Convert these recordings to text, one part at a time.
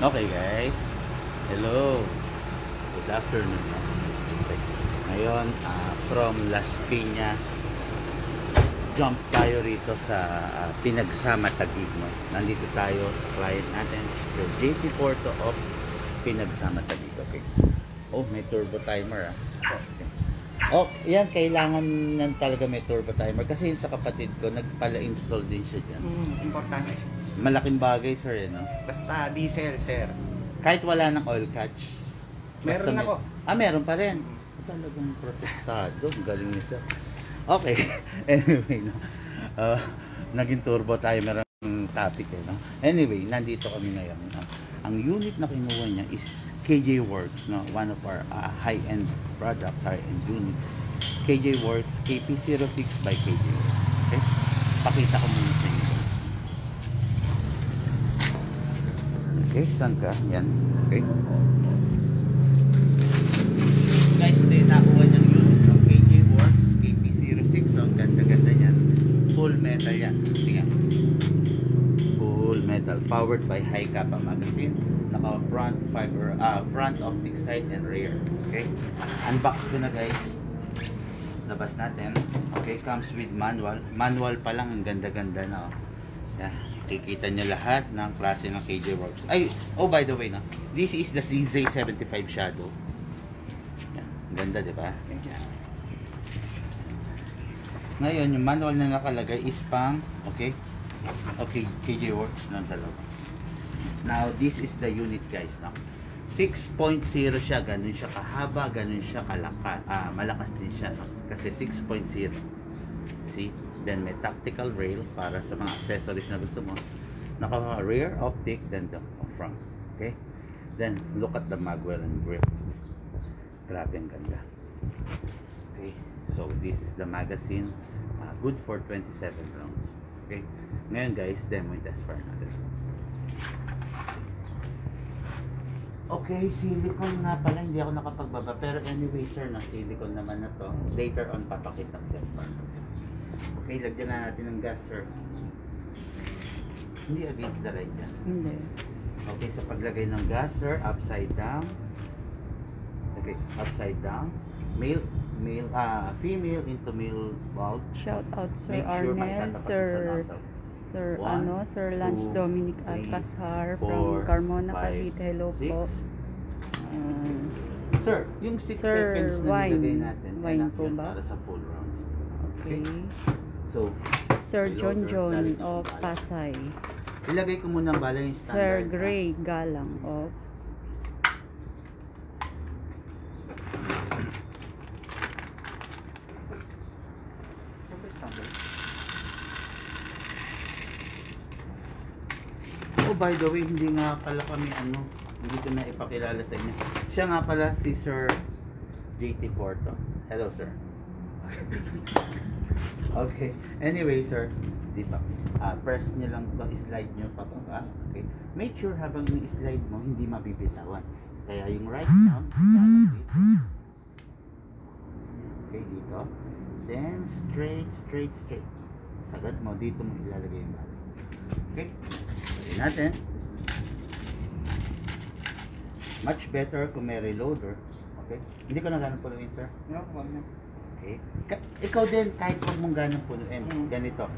Okay guys, hello, good afternoon. Okay. Ngayon, from Las Piñas, jump tayo rito sa Pinagsama Taguig. No? Nandito tayo sa client natin, the JT Porto of Pinagsama Taguig. Okay. Oh, may turbo timer Okay. Oh, yan, kailangan nan talaga may turbo timer kasi yun sa kapatid ko, nagpala-install din siya dyan. Importante. Malaking bagay sir, no? Basta diesel, sir. Kahit wala ng oil catch. Meron Basta ako. Meron pa rin. Talagang protestado. Galing ni sir. Okay. Anyway, no? Naging turbo tayo. Merong topic no? Anyway, nandito kami ngayon. No? Ang unit na kinuha niya is KJ Works. No? One of our high-end products, high-end units. KJ Works KP06 by KJ Works. Okay? Pakita ko muna sa inyo. Okay, saan ka? Yan. Okay. Guys, ito yung nakuha niyang unit ng KJ Works KP06. So, ang ganda-ganda niyan. Full metal yan. Tingnan. Full metal. Powered by high kappa magazine. Naka front optic side and rear. Okay. Unbox ko na guys. Labas natin. Okay, comes with manual. Manual pa lang. Ang ganda-ganda na. Yan. Kikita nyo lahat ng klase ng KJ Works. Ay, oh by the way, no? This is the CZ75 Shadow. Yan. Ganda, di ba? Ngayon, yung manual na nakalagay is pang, okay, KJ Works ng dalawa. Now, this is the unit, guys, no? 6.0 siya, ganun siya kahaba, ganun siya malakas din siya, no? Kasi 6.0. See? Then may tactical rail para sa mga accessories na gusto mo. Naka rear optic, then the front. Okay? Then look at the magwell and grip. Grabe ang ganda. Okay? So this is the magazine. Good for 27 rounds. Okay? Ngayon guys, demo test fire natin. Okay, silicone nga pala, hindi ako nakapagbaba. Pero anyway sir, na silicone naman na to. Later on, papakita ko sa okay, lagyan na natin ng gas sir. Hindi against the light yan. Hindi. Okay, sa paglagay ng gas sir, upside down. Okay, upside down. Female into male valve. Shout out Sir Make sure may Arnel, tatapat Sir sa nozzle. Sir Lance 2, Dominic 3, Alcazar 4, from Carmona, 5, Cavite. Hello 6. po. Sir, yung 6 Sir, seconds na nilagay natin, wine enough po yun ba? para sa full round. Okay. So, Sir John reloader, of Pasay. ilagay ko muna ang bala yung standard. Sir Gray Galang of Oh, by the way, hindi nga pala kami hindi ko na ipakilala sa inyo. Siya nga pala si Sir JT Porto. Hello, sir. Okay. Anyway, sir, di ba? Press nyo lang ito, slide nyo pababa. Okay. Make sure habang i-slide mo, hindi mabibitawan. Kaya yung right down, okay, dito. Then, straight. Sagad mo, dito mo ilalagay yung bala. Okay. Pwede natin. Much better kung may reloader. Okay. Hindi ko na ganun puluin, sir. No, wag na. Okay. Ikaw din, kahit huwag mong ganun puluin. Ganito.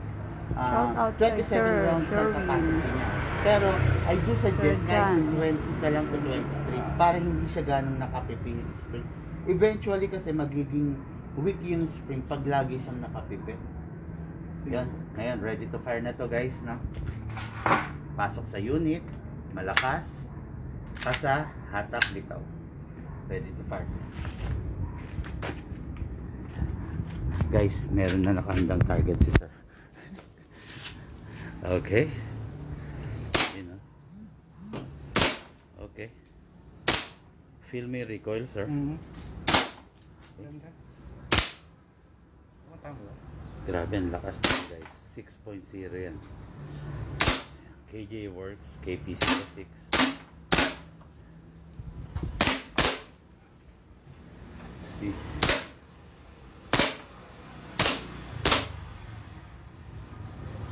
Shout out kay 27 Sir rounds ang Sherwin. capacity niya. Pero, I do suggest Sir kahit Jan. 20 ka lang to 23 para hindi siya ganun nakapipi yung spring. Eventually kasi magiging weak yung spring pag lagi siyang nakapipi. Yan. Ngayon, ready to fire na to guys. No? Pasok sa unit. Malakas. Pasa, hatak, bitaw. Ready to fire. Guys, meron na nakahandang target si sir. Okay. You know. Okay. Feel me recoil, sir. Grabe, ang lakas na guys. 6.0 yan. KJ Works KP06. See.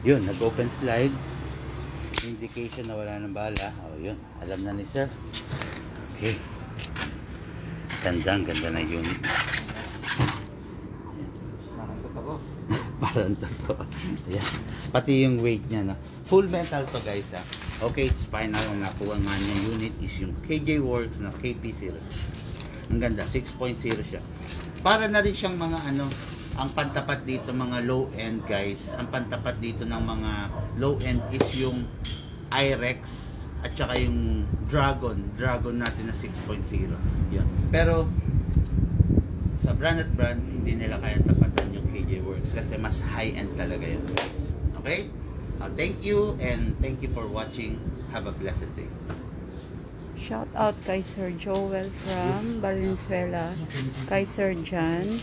Yun, nag-open slide. indication na wala ng bala. O yun, alam na ni sir. Okay. Ganda na unit. Parang totoo. Parang totoo. Ayan. Pati yung weight niya, no? Full metal to guys, ha. Okay, it's final. Ang nakuha nga niya unit is yung KJ Works na KP series. Ang ganda, 6.0 siya. Para na rin siyang mga ano, ang pantapat dito mga low end guys. Ang pantapat dito ng mga low end is yung IREX at saka yung Dragon natin na 6.0. Yun. Pero sa brand at brand, hindi nila kaya tapatan yung KJ Works kasi mas high end talaga yun guys. Okay? Thank you and thank you for watching. Have a blessed day. Shout out kay Sir Joel from Valenzuela. Kay Sir John.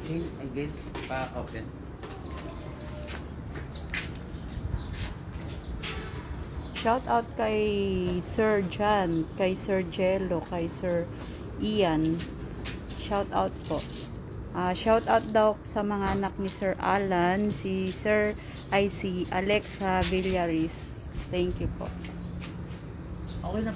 Okay, again, pa-open. Shout out kay Sir John, kay Sir Jello, kay Sir Ian. Shout out po. Shout out daw sa mga anak ni Sir Alan, si Alexa Villaris. Thank you po. Okay na.